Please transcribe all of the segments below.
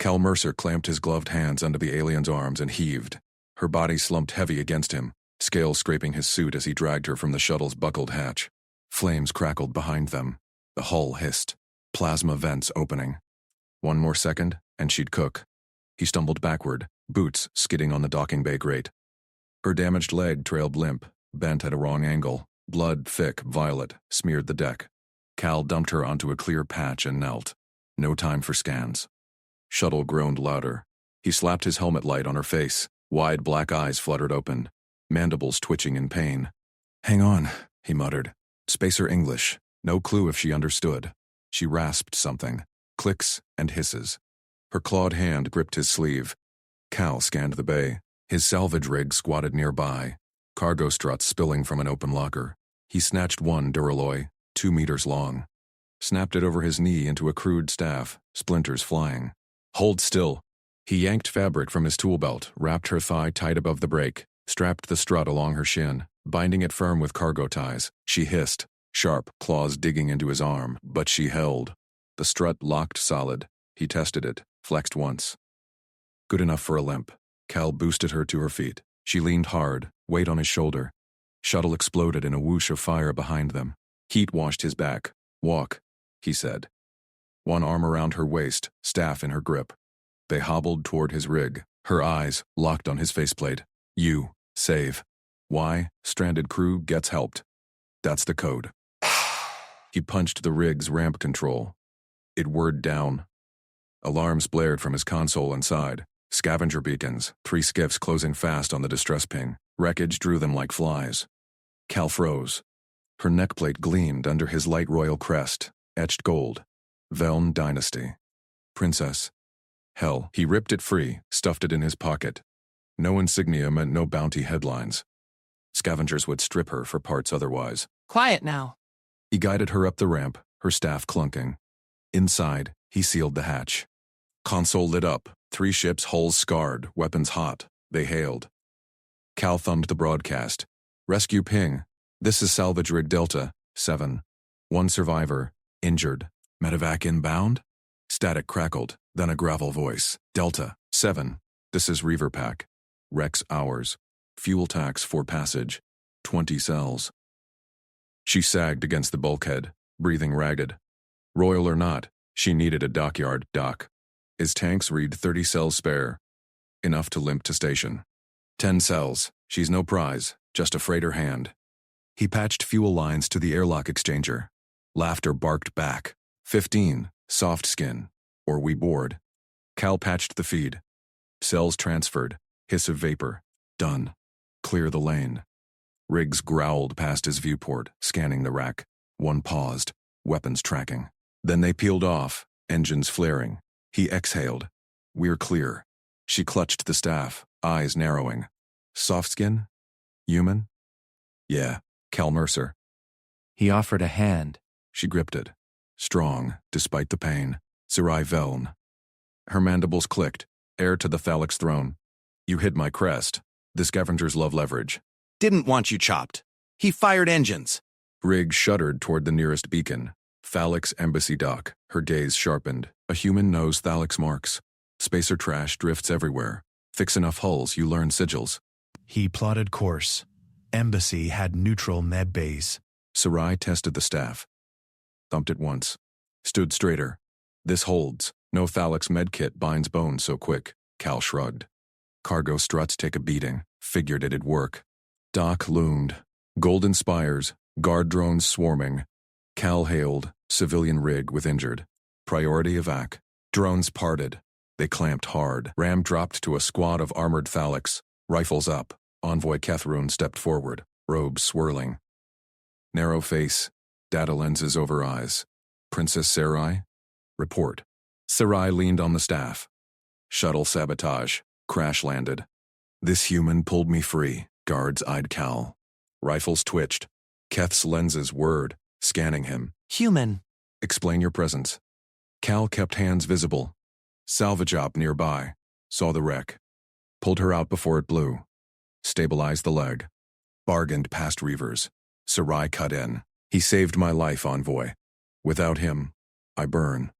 Cal Mercer clamped his gloved hands under the alien's arms and heaved. Her body slumped heavy against him, scales scraping his suit as he dragged her from the shuttle's buckled hatch. Flames crackled behind them. The hull hissed. Plasma vents opening. One more second, and she'd cook. He stumbled backward, boots skidding on the docking bay grate. Her damaged leg trailed limp, bent at a wrong angle. Blood, thick, violet, smeared the deck. Cal dumped her onto a clear patch and knelt. No time for scans. Shuttle groaned louder. He slapped his helmet light on her face. Wide black eyes fluttered open, mandibles twitching in pain. "Hang on," he muttered. Spacer English. No clue if she understood. She rasped something. Clicks and hisses. Her clawed hand gripped his sleeve. Cal scanned the bay. His salvage rig squatted nearby, cargo struts spilling from an open locker. He snatched one Duralloy, 2 meters long. Snapped it over his knee into a crude staff, splinters flying. "Hold still." He yanked fabric from his tool belt, wrapped her thigh tight above the brake, strapped the strut along her shin, binding it firm with cargo ties. She hissed, sharp claws digging into his arm, but she held. The strut locked solid. He tested it, flexed once. Good enough for a limp. Cal boosted her to her feet. She leaned hard, weight on his shoulder. Shuttle exploded in a whoosh of fire behind them. Heat washed his back. "Walk," he said. One arm around her waist, staff in her grip. They hobbled toward his rig, her eyes locked on his faceplate. "You, save. Why, stranded crew gets helped. That's the code." He punched the rig's ramp control. It whirred down. Alarms blared from his console inside. Scavenger beacons, 3 skiffs closing fast on the distress ping. Wreckage drew them like flies. Cal froze. Her neckplate gleamed under his light royal crest, etched gold. Veln Dynasty. Princess. Hell, he ripped it free, stuffed it in his pocket. No insignia meant no bounty headlines. Scavengers would strip her for parts otherwise. "Quiet now." He guided her up the ramp, her staff clunking. Inside, he sealed the hatch. Console lit up, 3 ships' hulls scarred, weapons hot. They hailed. Cal thumbed the broadcast. "Rescue ping. This is salvage rig Delta, 7. 1 survivor, injured. Medevac inbound?" Static crackled, then a gravel voice. "Delta, 7. This is Reaver Pack. Rex hours. Fuel tax for passage. 20 cells." She sagged against the bulkhead, breathing ragged. Royal or not, she needed a dockyard dock. His tanks read 30 cells spare. Enough to limp to station. 10 cells. She's no prize, just a freighter hand. He patched fuel lines to the airlock exchanger. Laughter barked back. 15. Soft skin. Or we board. Cal patched the feed. Cells transferred. Hiss of vapor. Done. Clear the lane. Riggs growled past his viewport, scanning the rack. One paused. Weapons tracking. Then they peeled off, engines flaring. He exhaled. "We're clear." She clutched the staff, eyes narrowing. "Soft skin? Human?" "Yeah, Cal Mercer." He offered a hand. She gripped it. Strong, despite the pain. Sarai Veln. Her mandibles clicked. Heir to the Thalix throne. "You hid my crest. The scavengers love leverage." "Didn't want you chopped. He fired engines." Riggs shuddered toward the nearest beacon. Thalix Embassy Dock. Her gaze sharpened. A human knows Thalix marks. Spacer trash drifts everywhere. Fix enough hulls, you learn sigils. He plotted course. Embassy had neutral med bays. Sarai tested the staff. Thumped it once. Stood straighter. "This holds. No Thalix medkit binds bones so quick." Cal shrugged. Cargo struts take a beating. Figured it'd work. Dock loomed. Golden spires. Guard drones swarming. Cal hailed. Civilian rig with injured. Priority evac. Drones parted. They clamped hard. Ram dropped to a squad of armored Thalix. Rifles up. Envoy Kethrun stepped forward. Robes swirling. Narrow face. Data lenses over eyes. Princess Sarai? Report. Sarai leaned on the staff. Shuttle sabotage. Crash landed. This human pulled me free. Guards eyed Cal. Rifles twitched. Keth's lenses whirred, scanning him. "Human." "Explain your presence." Cal kept hands visible. Salvage op nearby. Saw the wreck. Pulled her out before it blew. Stabilized the leg. Bargained past Reavers. Sarai cut in. "He saved my life, Envoy. Without him, I burn."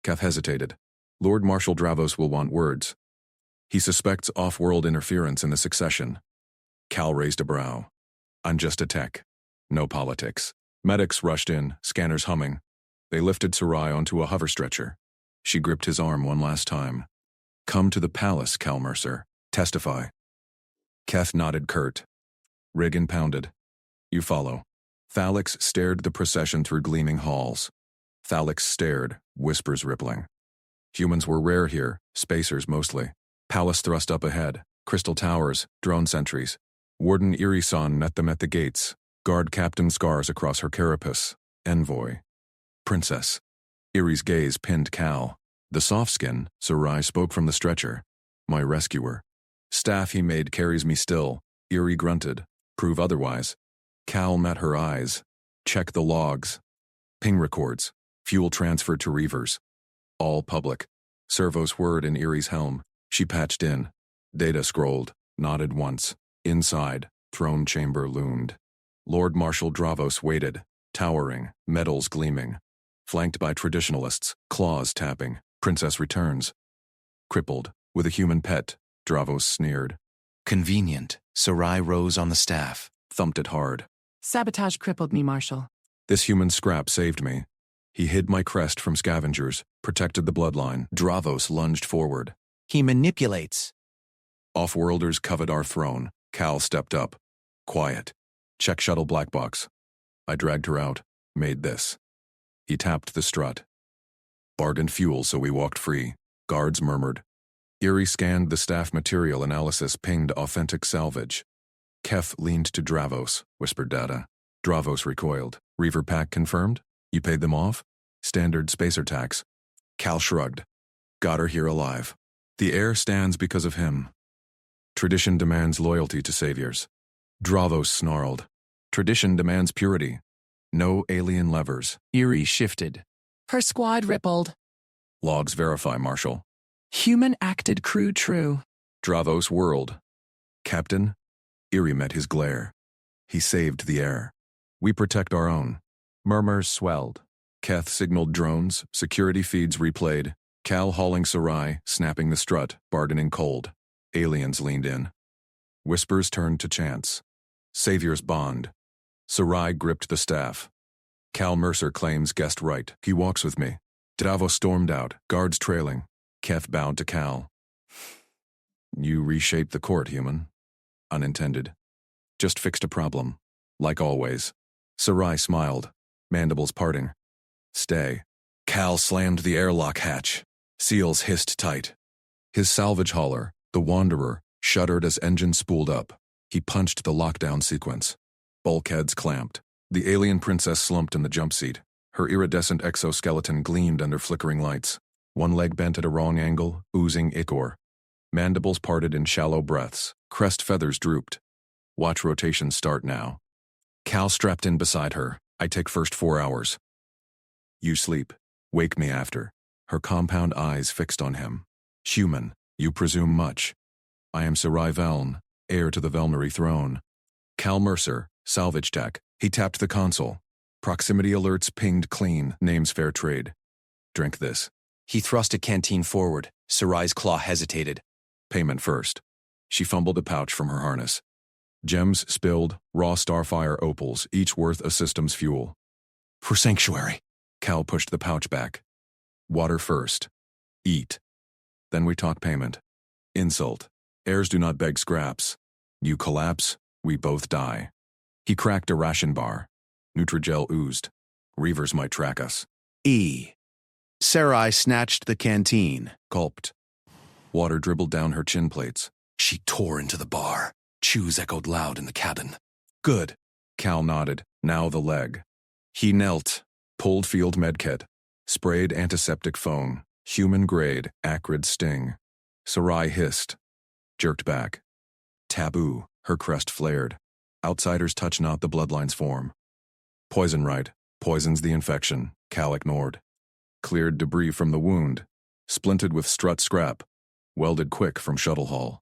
Keth hesitated. Lord Marshal Dravos will want words. He suspects off-world interference in the succession. Cal raised a brow. I'm just a tech. No politics. Medics rushed in, scanners humming. They lifted Sarai onto a hover stretcher. She gripped his arm one last time. Come to the palace, Cal Mercer. Testify. Keth nodded curt. Riggin pounded. You follow. Thalix stared the procession through gleaming halls. Thalix stared, whispers rippling. Humans were rare here, spacers mostly. Palace thrust up ahead, crystal towers, drone sentries. Warden Irisan met them at the gates, guard captain scars across her carapace. Envoy. Princess. Irie's gaze pinned Cal. The soft-skin, Sarai spoke from the stretcher. My rescuer. Staff he made carries me still. Irie grunted. Prove otherwise. Cal met her eyes. Check the logs. Ping records. Fuel transferred to Reavers. All public. Servo's word in Irie's helm. She patched in. Data scrolled. Nodded once. Inside, throne chamber loomed. Lord Marshal Dravos waited. Towering, medals gleaming. Flanked by traditionalists, claws tapping. Princess returns. Crippled, with a human pet, Dravos sneered. Convenient. Sarai rose on the staff. Thumped it hard. Sabotage crippled me, Marshal. This human scrap saved me. He hid my crest from scavengers, protected the bloodline. Dravos lunged forward. He manipulates. Off-worlders covet our throne. Cal stepped up. Quiet. Check shuttle black box. I dragged her out. Made this. He tapped the strut. Bargained fuel so we walked free. Guards murmured. Irie scanned the staff material analysis, pinged authentic salvage. Keth leaned to Dravos, whispered data. Dravos recoiled. Reaver pack confirmed? You paid them off? Standard spacer tax. Cal shrugged. Got her here alive. The heir stands because of him. Tradition demands loyalty to saviors. Dravos snarled. Tradition demands purity. No alien levers. Irie shifted. Her squad rippled. Logs verify, Marshal. Human acted crew true. Dravos whirled. Captain? Irie met his glare. He saved the heir. We protect our own. Murmurs swelled. Keth signaled drones, security feeds replayed. Cal hauling Sarai, snapping the strut, bargaining cold. Aliens leaned in. Whispers turned to chants. Saviors bond. Sarai gripped the staff. Cal Mercer claims guest right. He walks with me. Dravos stormed out, guards trailing. Keth bowed to Cal. You reshaped the court, human. Unintended. Just fixed a problem. Like always. Sarai smiled, mandibles parting. Stay. Cal slammed the airlock hatch. Seals hissed tight. His salvage hauler, the Wanderer, shuddered as engine spooled up. He punched the lockdown sequence. Bulkheads clamped. The alien princess slumped in the jump seat. Her iridescent exoskeleton gleamed under flickering lights. One leg bent at a wrong angle, oozing ichor. Mandibles parted in shallow breaths. Crest feathers drooped. Watch rotation start now. Cal strapped in beside her. I take first 4 hours. You sleep. Wake me after. Her compound eyes fixed on him. Human, you presume much. I am Sarai Veln, heir to the Velnary throne. Cal Mercer, salvage tech. He tapped the console. Proximity alerts pinged clean, names fair trade. Drink this. He thrust a canteen forward. Sarai's claw hesitated. Payment first. She fumbled a pouch from her harness. Gems spilled, raw starfire opals, each worth a system's fuel. For sanctuary. Cal pushed the pouch back. Water first. Eat. Then we talk payment. Insult. Heirs do not beg scraps. You collapse, we both die. He cracked a ration bar. Nutrigel oozed. Reavers might track us. Sarai snatched the canteen. Gulped. Water dribbled down her chin plates. She tore into the bar. Chews echoed loud in the cabin. Good. Cal nodded. Now the leg. He knelt. Pulled field medkit. Sprayed antiseptic foam. Human grade, acrid sting. Sarai hissed. Jerked back. Taboo. Her crest flared. Outsiders touch not the bloodline's form. Poison right. Poisons the infection. Cal ignored. Cleared debris from the wound. Splinted with strut scrap. Welded quick from shuttle hull.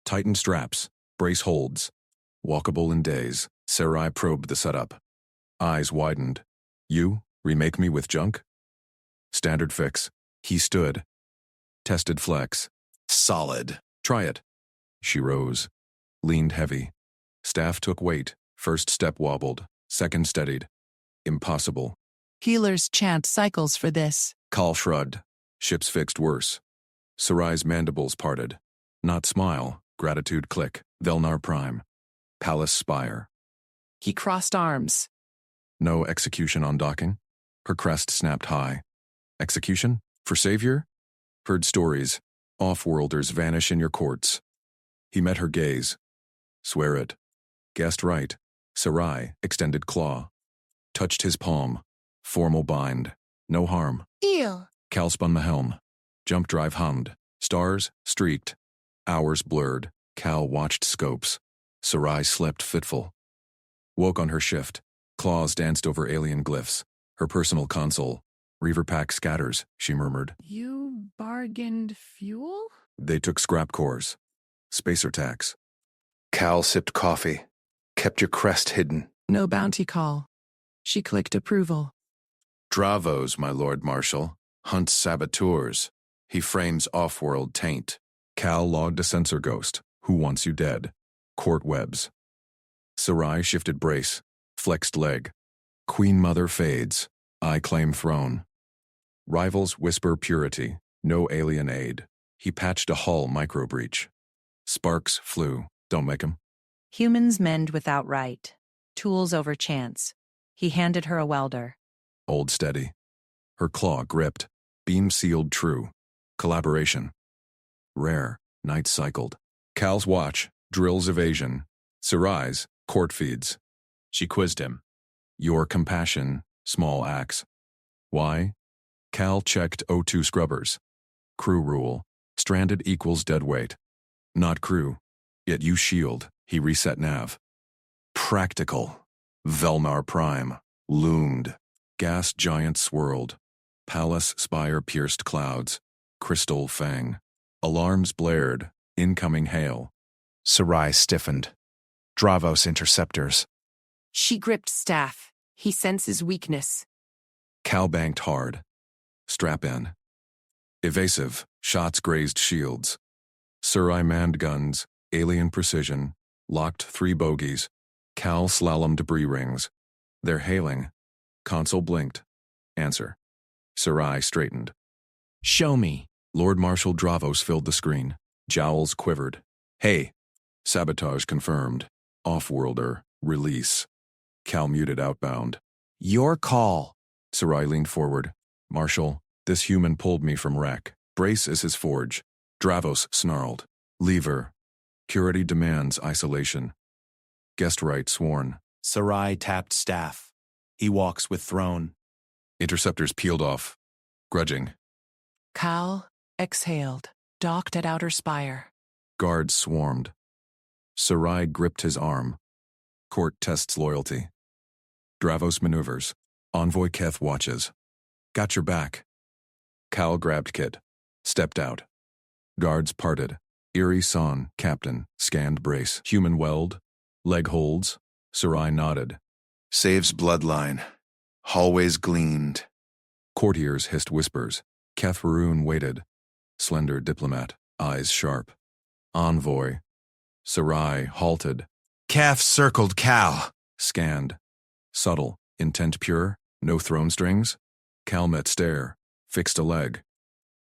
Tightened straps. Brace holds. Walkable in days. Sarai probed the setup. Eyes widened. You? Remake me with junk? Standard fix. He stood. Tested flex. Solid. Try it. She rose. Leaned heavy. Staff took weight. First step wobbled. Second steadied. Impossible. Healers chant cycles for this. Call shrugged. Ships fixed worse. Sarai's mandibles parted. Not smile. Gratitude click. Velnar prime. Palace spire. He crossed arms. No execution on docking. Her crest snapped high. Execution? For savior? Heard stories. Off-worlders vanish in your courts. He met her gaze. Swear it. Guessed right. Sarai, extended claw. Touched his palm. Formal bind. No harm. Eel. Cal spun the helm. Jump drive hummed. Stars streaked. Hours blurred. Cal watched scopes. Sarai slept fitful. Woke on her shift. Claws danced over alien glyphs. Her personal console. Reaver pack scatters, she murmured. You bargained fuel? They took scrap cores. Spacer tax. Cal sipped coffee. Kept your crest hidden. No bounty call. She clicked approval. Dravos, my Lord Marshal. Hunts saboteurs. He frames off-world taint. Cal logged a sensor ghost. Who wants you dead? Court webs. Sarai shifted brace. Flexed leg. Queen Mother fades. I claim throne. Rivals whisper purity. No alien aid. He patched a hull micro-breach. Sparks flew. Don't make him. Humans mend without right. Tools over chance. He handed her a welder. Old steady. Her claw gripped. Beam sealed true. Collaboration. Rare. Night cycled. Cal's watch. Drills evasion. Sarai's. Court feeds. She quizzed him. Your compassion. Small axe. Why? Cal checked O2 scrubbers. Crew rule. Stranded equals dead weight. Not crew. Yet you shield. He reset nav. Practical. Velnar prime. Loomed. Gas giant swirled. Palace spire pierced clouds. Crystal fang. Alarms blared. Incoming hail. Sarai stiffened. Dravos interceptors. She gripped staff. He senses weakness. Cal banked hard. Strap in. Evasive. Shots grazed shields. Sarai manned guns. Alien precision. Locked 3 bogies. Cal slalom debris rings. They're hailing. Console blinked. Answer. Sarai straightened. Show me. Lord Marshal Dravos filled the screen. Jowls quivered. Hey. Sabotage confirmed. Off-worlder. Release. Cal muted outbound. Your call. Sarai leaned forward. Marshal, this human pulled me from wreck. Brace is his forge. Dravos snarled. Lever. Purity demands isolation. Guest right sworn. Sarai tapped staff. He walks with throne. Interceptors peeled off. Grudging. Cal exhaled, docked at outer spire. Guards swarmed. Sarai gripped his arm. Court tests loyalty. Dravos maneuvers. Envoy Keth watches. Got your back. Cal grabbed Kit. Stepped out. Guards parted. Eerie Son, captain, scanned brace. Human weld. Leg holds. Sarai nodded. Saves bloodline. Hallways gleaned. Courtiers hissed whispers. Keth Haroon waited. Slender diplomat, eyes sharp. Envoy. Sarai halted. Calf circled Cal. Scanned. Subtle. Intent pure. No throne strings. Cal met stare. Fixed a leg.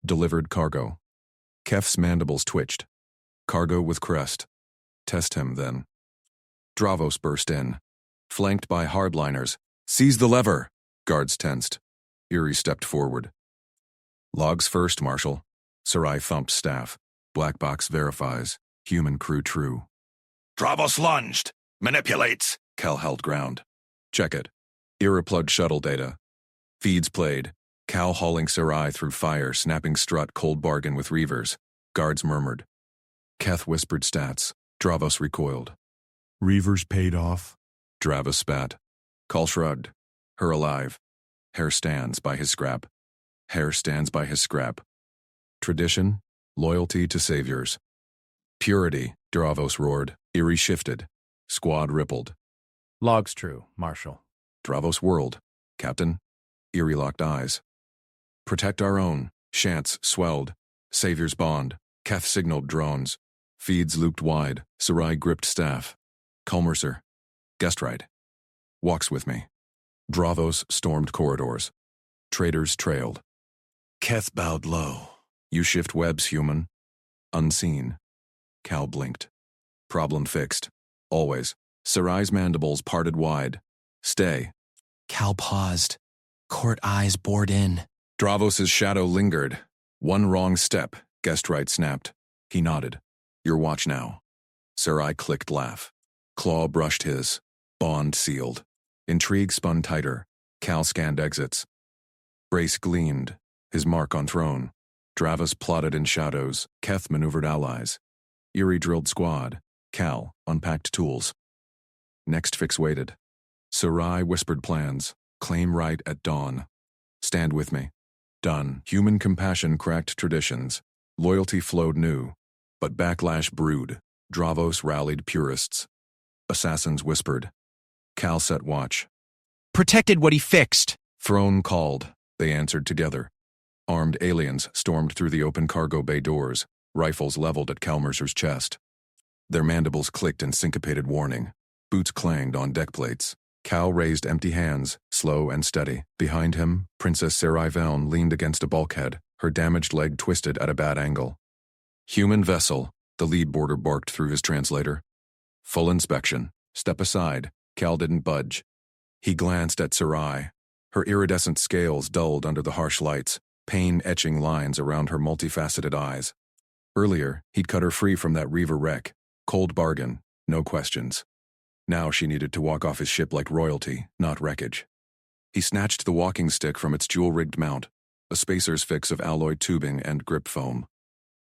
Delivered cargo. Kef's mandibles twitched. Cargo with crest. Test him, then. Dravos burst in. Flanked by hardliners. Seize the lever! Guards tensed. Eerie stepped forward. Logs first, Marshal. Sarai thumped staff. Black box verifies. Human crew true. Dravos lunged. Manipulates. Cal held ground. Check it. Era plugged shuttle data. Feeds played. Cal hauling Sarai through fire, snapping strut cold bargain with Reavers. Guards murmured. Keth whispered stats. Dravos recoiled. Reavers paid off. Dravos spat. Call shrugged. Her alive. Hair stands by his scrap. Hair stands by his scrap. Tradition, loyalty to saviors. Purity, Dravos roared. Eerie shifted. Squad rippled. Logs true, Marshal. Dravos whirled. Captain. Eerie locked eyes. Protect our own. Shants swelled. Savior's bond. Keth signaled drones. Feeds looped wide. Sarai gripped staff. Culmercer. Guest right. Walks with me. Dravos stormed corridors. Traders trailed. Keth bowed low. You shift webs, human. Unseen. Cal blinked. Problem fixed. Always. Sarai's mandibles parted wide. Stay. Cal paused. Court eyes bored in. Dravos' shadow lingered. One wrong step, guest right snapped. He nodded. Your watch now. Sarai clicked laugh. Claw brushed his. Bond sealed. Intrigue spun tighter. Cal scanned exits. Brace gleamed. His mark on throne. Dravos plotted in shadows. Keth maneuvered allies. Eerie drilled squad. Cal unpacked tools. Next fix waited. Sarai whispered plans. Claim right at dawn. Stand with me. Done. Human compassion cracked traditions. Loyalty flowed new. But backlash brewed. Dravos rallied purists. Assassins whispered. Cal set watch. Protected what he fixed. Throne called. They answered together. Armed aliens stormed through the open cargo bay doors, rifles leveled at Calmercer's chest. Their mandibles clicked in syncopated warning. Boots clanged on deck plates. Cal raised empty hands, slow and steady. Behind him, Princess Sarai Veln leaned against a bulkhead, her damaged leg twisted at a bad angle. Human vessel, the lead boarder barked through his translator. Full inspection. Step aside. Cal didn't budge. He glanced at Sarai. Her iridescent scales dulled under the harsh lights, pain etching lines around her multifaceted eyes. Earlier, he'd cut her free from that Reaver wreck. Cold bargain, no questions. Now she needed to walk off his ship like royalty, not wreckage. He snatched the walking stick from its jewel-rigged mount, a spacer's fix of alloy tubing and grip foam.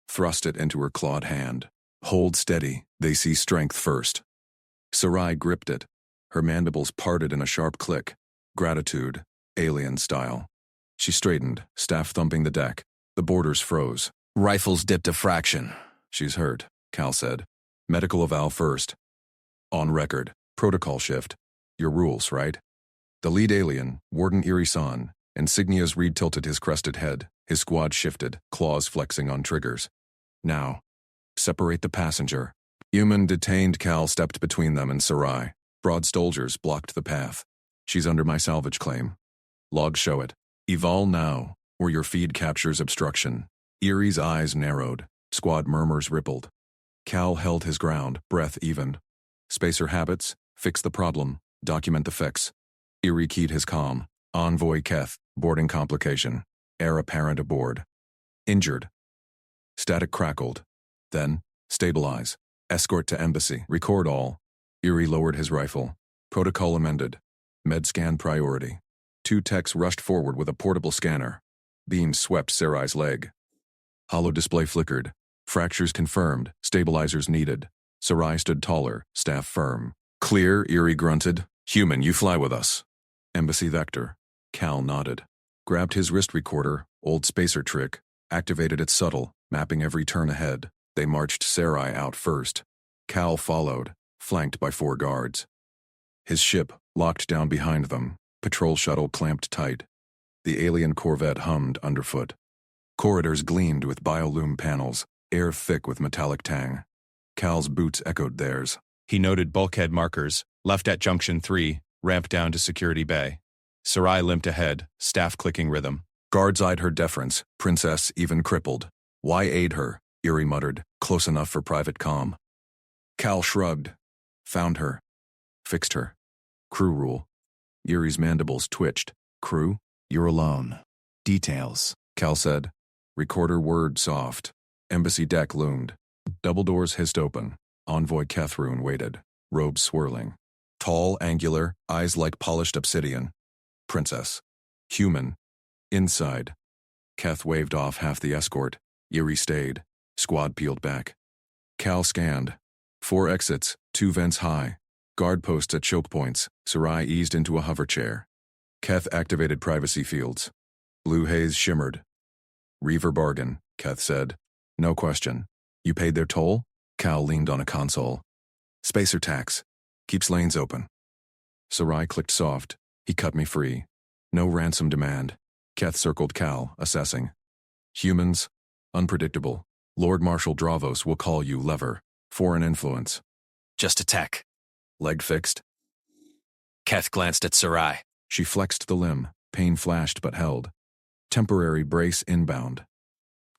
Thrust it into her clawed hand. Hold steady, they see strength first. Sarai gripped it. Her mandibles parted in a sharp click. Gratitude, alien style. She straightened, staff thumping the deck. The boarders froze. Rifles dipped a fraction. She's hurt, Cal said. Medical eval first. On record. Protocol shift. Your rules, right? The lead alien, Warden Irisan, insignias reed-tilted his crested head. His squad shifted, claws flexing on triggers. Now. Separate the passenger. Human detained Cal stepped between them and Sarai. Broad soldiers blocked the path. She's under my salvage claim. Logs show it. Eval now, or your feed captures obstruction. Erie's eyes narrowed. Squad murmurs rippled. Cal held his ground, breath evened. Spacer habits, fix the problem, document the fix. Erie keyed his comm. Envoy Keth, boarding complication. Heir apparent aboard. Injured. Static crackled. Then, stabilize. Escort to embassy. Record all. Erie lowered his rifle. Protocol amended. Med-scan priority. 2 techs rushed forward with a portable scanner. Beams swept Sarai's leg. Hollow display flickered. Fractures confirmed. Stabilizers needed. Sarai stood taller, staff firm. Clear, Erie grunted. Human, you fly with us. Embassy vector. Cal nodded. Grabbed his wrist recorder, old spacer trick. Activated it subtle, mapping every turn ahead. They marched Sarai out first. Cal followed, flanked by 4 guards. His ship locked down behind them. Patrol shuttle clamped tight. The alien corvette hummed underfoot. Corridors gleamed with biolume panels, air thick with metallic tang. Cal's boots echoed theirs. He noted bulkhead markers, left at Junction 3, ramp down to Security Bay. Sarai limped ahead, staff clicking rhythm. Guards eyed her deference, princess even crippled. Why aid her? Erie muttered, close enough for private comm. Cal shrugged. Found her. Fixed her. Crew rule. Erie's mandibles twitched. Crew? You're alone. Details. Cal said. Recorder word soft. Embassy deck loomed. Double doors hissed open. Envoy Kethrun waited, robes swirling. Tall, angular, eyes like polished obsidian. Princess. Human. Inside. Keth waved off half the escort. Erie stayed. Squad peeled back. Cal scanned. 4 exits, 2 vents high. Guard posts at choke points. Sarai eased into a hover chair. Keth activated privacy fields. Blue haze shimmered. Reaver bargain, Keth said. No question. You paid their toll? Cal leaned on a console. Spacer tax. Keeps lanes open. Sarai clicked soft. He cut me free. No ransom demand. Keth circled Cal, assessing. Humans? Unpredictable. Lord Marshal Dravos will call you lever. Foreign influence. Just a tech. Leg fixed. Keth glanced at Sarai. She flexed the limb. Pain flashed but held. Temporary brace inbound.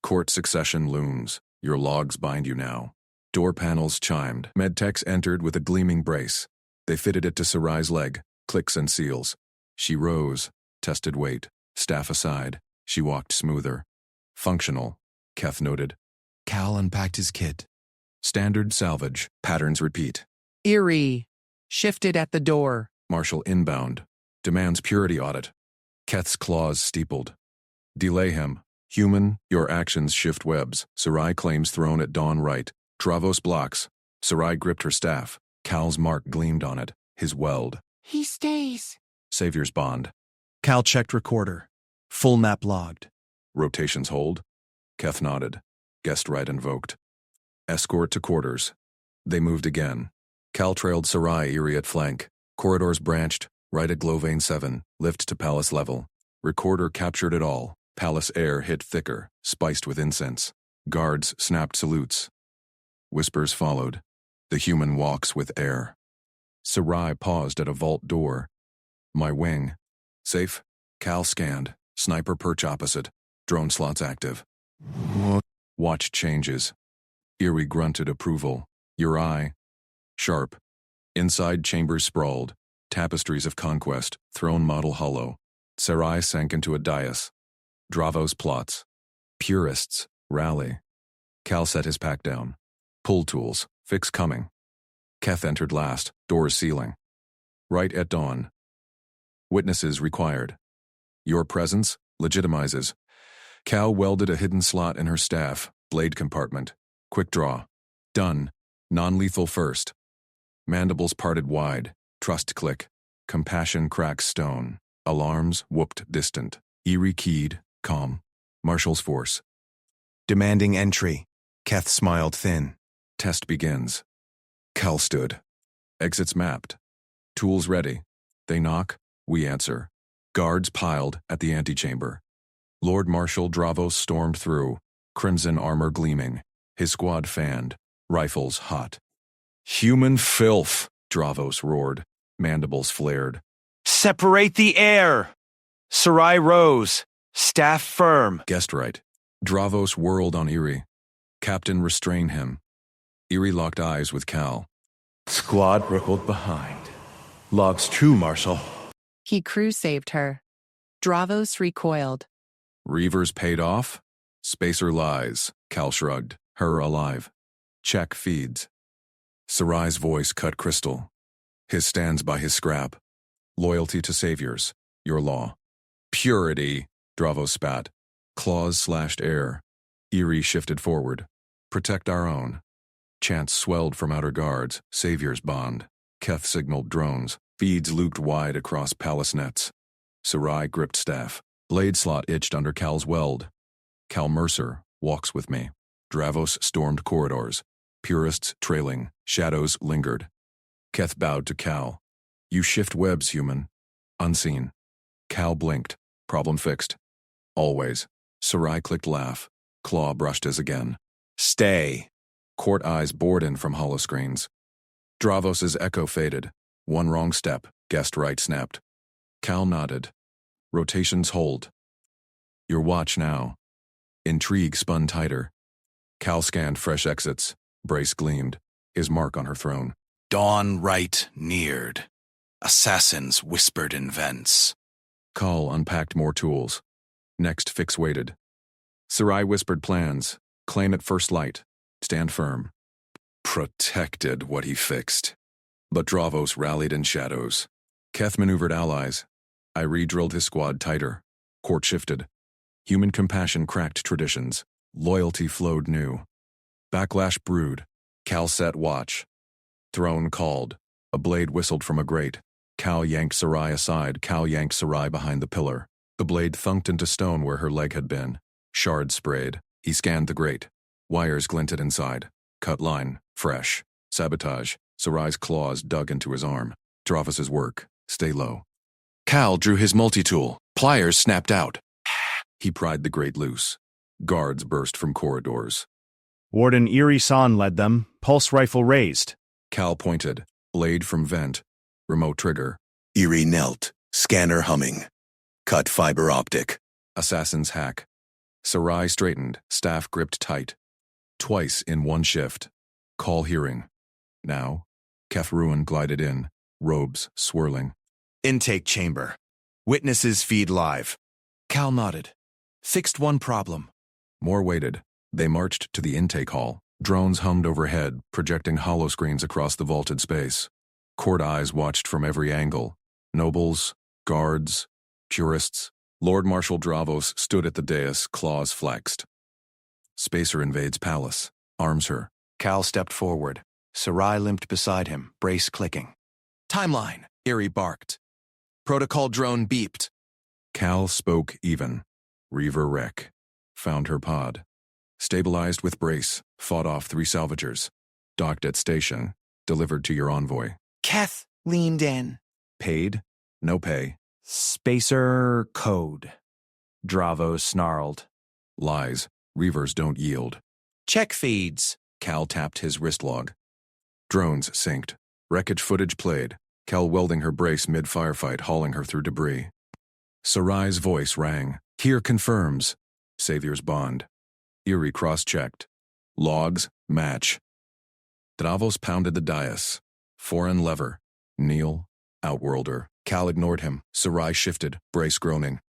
Court succession looms. Your logs bind you now. Door panels chimed. Medtechs entered with a gleaming brace. They fitted it to Sarai's leg. Clicks and seals. She rose. Tested weight. Staff aside. She walked smoother. Functional, Keth noted. Cal unpacked his kit. Standard salvage. Patterns repeat. Eerie. Shifted at the door. Marshal inbound. Demands purity audit. Keth's claws steepled. Delay him. Human, your actions shift webs. Sarai claims throne at dawn right. Dravos blocks. Sarai gripped her staff. Cal's mark gleamed on it. His weld. He stays. Savior's bond. Cal checked recorder. Full map logged. Rotations hold. Keth nodded. Guest right invoked. Escort to quarters. They moved again. Cal trailed Sarai Eerie at flank. Corridors branched. Right at Glowvein 7. Lift to palace level. Recorder captured it all. Palace air hit thicker, spiced with incense. Guards snapped salutes. Whispers followed. The human walks with air. Sarai paused at a vault door. My wing. Safe? Cal scanned. Sniper perch opposite. Drone slots active. Watch changes. Eerie grunted approval. Your eye. Sharp. Inside chambers sprawled. Tapestries of conquest. Throne model hollow. Sarai sank into a dais. Dravos plots. Purists. Rally. Cal set his pack down. Pull tools. Fix coming. Keth entered last. Doors sealing. Right at dawn. Witnesses required. Your presence legitimizes. Cal welded a hidden slot in her staff. Blade compartment. Quick draw. Done. Non-lethal first. Mandibles parted wide. Trust click. Compassion cracks stone. Alarms whooped distant. Eerie keyed. Calm. Marshal's force. Demanding entry. Keth smiled thin. Test begins. Cal stood. Exits mapped. Tools ready. They knock. We answer. Guards piled at the antechamber. Lord Marshal Dravos stormed through. Crimson armor gleaming. His squad fanned. Rifles hot. Human filth, Dravos roared. Mandibles flared. Separate the air! Sarai rose. Staff firm. Guessed right. Dravos whirled on Eerie. Captain restrain him. Eerie locked eyes with Cal. Squad rippled behind. Logs true, Marshal. He crew saved her. Dravos recoiled. Reavers paid off? Spacer lies, Cal shrugged. Her alive. Check feeds. Sarai's voice cut crystal. His stands by his scrap. Loyalty to saviors. Your law. Purity, Dravos spat. Claws slashed air. Eerie shifted forward. Protect our own. Chants swelled from outer guards. Saviors bond. Keth signaled drones. Feeds looped wide across palace nets. Sarai gripped staff. Blade slot itched under Cal's weld. Cal Mercer walks with me. Dravos stormed corridors. Purists trailing. Shadows lingered. Keth bowed to Cal. You shift webs, human. Unseen. Cal blinked. Problem fixed. Always. Sarai clicked laugh. Claw brushed us again. Stay. Court eyes bored in from holoscreens. Dravos's echo faded. One wrong step. Guessed right snapped. Cal nodded. Rotations hold. Your watch now. Intrigue spun tighter. Cal scanned fresh exits. Brace gleamed. His mark on her throne. Dawn right neared. Assassins whispered in vents. Call unpacked more tools. Next fix waited. Sarai whispered plans. Claim at first light. Stand firm. Protected what he fixed. But Dravos rallied in shadows. Keth maneuvered allies. I re-drilled his squad tighter. Court shifted. Human compassion cracked traditions. Loyalty flowed new. Backlash brewed. Cal set watch. Throne called. A blade whistled from a grate. Cal yanked Sarai aside. Cal yanked Sarai behind the pillar. The blade thunked into stone where her leg had been. Shards sprayed. He scanned the grate. Wires glinted inside. Cut line. Fresh. Sabotage. Sarai's claws dug into his arm. Dravos's work. Stay low. Cal drew his multi-tool. Pliers snapped out. He pried the grate loose. Guards burst from corridors. Warden Erie San led them, pulse rifle raised. Cal pointed. Blade from vent. Remote trigger. Erie knelt, scanner humming. Cut fiber optic. Assassin's hack. Sarai straightened, staff gripped tight. Twice in one shift. Call hearing. Now, Kefruin glided in, robes swirling. Intake chamber. Witnesses feed live. Cal nodded. Fixed one problem. More waited. They marched to the intake hall. Drones hummed overhead, projecting holoscreens across the vaulted space. Court eyes watched from every angle. Nobles, guards, purists. Lord Marshal Dravos stood at the dais, claws flexed. Spacer invades palace, arms her. Cal stepped forward. Sarai limped beside him, brace clicking. Timeline, Erie barked. Protocol drone beeped. Cal spoke even. Reaver wreck. Found her pod. Stabilized with brace, fought off 3 salvagers. Docked at station, delivered to your envoy. Keth leaned in. Paid? No pay. Spacer code. Dravos snarled. Lies. Reavers don't yield. Check feeds. Cal tapped his wrist log. Drones synced. Wreckage footage played. Cal welding her brace mid-firefight, hauling her through debris. Sarai's voice rang. Here confirms. Savior's bond. Erie cross-checked. Logs match. Dravos pounded the dais. Foreign lever. Kneel. Outworlder. Cal ignored him. Sarai shifted, brace groaning.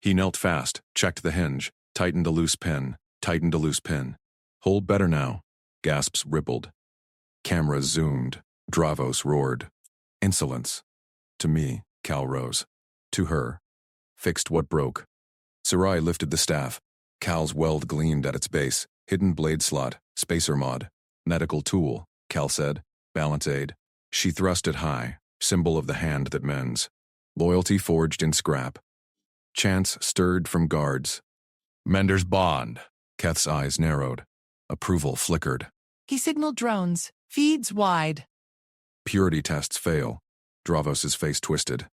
He knelt fast, checked the hinge, tightened a loose pin, tightened a loose pin. Hold better now. Gasps rippled. Cameras zoomed. Dravos roared. Insolence. To me, Cal rose. To her. Fixed what broke. Sarai lifted the staff. Cal's weld gleamed at its base. Hidden blade slot. Spacer mod. Medical tool, Cal said. Balance aid. She thrust it high. Symbol of the hand that mends. Loyalty forged in scrap. Chants stirred from guards. Mender's bond. Keth's eyes narrowed. Approval flickered. He signaled drones. Feeds wide. Purity tests fail. Dravos's face twisted.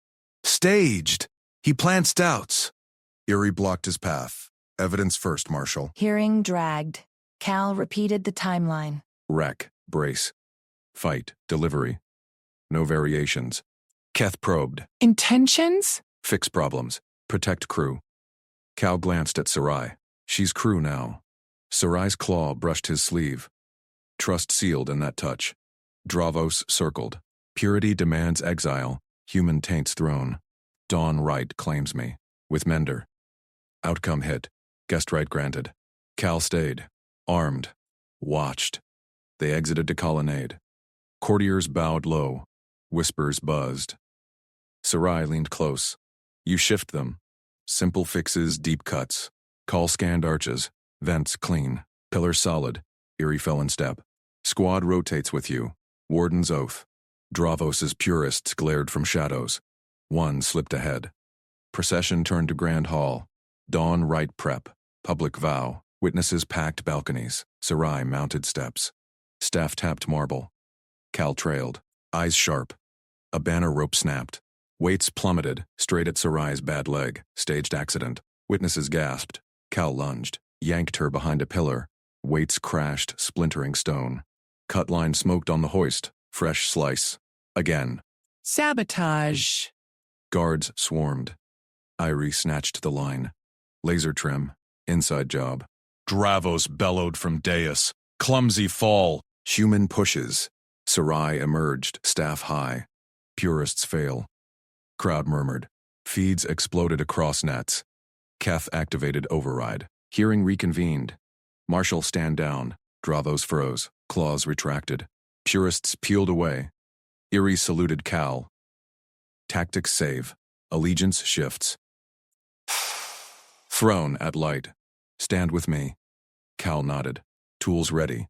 Staged! He plants doubts. Erie blocked his path. Evidence first, Marshal. Hearing dragged. Cal repeated the timeline. Wreck. Brace. Fight. Delivery. No variations. Keth probed. Intentions? Fix problems. Protect crew. Cal glanced at Sarai. She's crew now. Sarai's claw brushed his sleeve. Trust sealed in that touch. Dravos circled. Purity demands exile. Human taints throne. Dawn right claims me. With Mender. Outcome hit. Guest right granted. Cal stayed. Armed. Watched. They exited to colonnade. Courtiers bowed low. Whispers buzzed. Sarai leaned close. You shift them. Simple fixes, deep cuts. Call scanned arches. Vents clean. Pillar solid. Erie fell in step. Squad rotates with you. Warden's oath. Dravos's purists glared from shadows. One slipped ahead. Procession turned to Grand Hall. Dawn right prep. Public vow. Witnesses packed balconies. Sarai mounted steps. Staff tapped marble. Cal trailed. Eyes sharp. A banner rope snapped. Weights plummeted, straight at Sarai's bad leg. Staged accident. Witnesses gasped. Cal lunged. Yanked her behind a pillar. Weights crashed, splintering stone. Cut line smoked on the hoist. Fresh slice. Again. Sabotage. Guards swarmed. Irie snatched the line. Laser trim. Inside job. Dravos bellowed from dais. Clumsy fall. Human pushes. Sarai emerged, staff high. Purists fail. Crowd murmured. Feeds exploded across nets. Keth activated override. Hearing reconvened. Marshal stand down. Dravos froze. Claws retracted. Purists peeled away. Erie saluted Cal. Tactics save. Allegiance shifts. Throne at light. Stand with me. Cal nodded. Tools ready.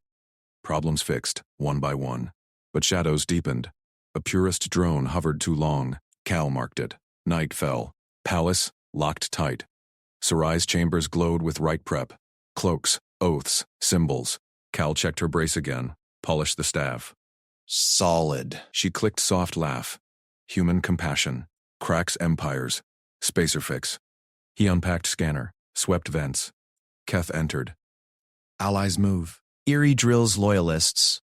Problems fixed, one by one. But shadows deepened. A purist drone hovered too long. Cal marked it. Night fell. Palace, locked tight. Sarai's chambers glowed with right prep. Cloaks, oaths, symbols. Cal checked her brace again. Polished the staff. Solid. She clicked soft laugh. Human compassion. Cracks empires. Spacer fix. He unpacked scanner. Swept vents. Keth entered. Allies move. Erie drills loyalists.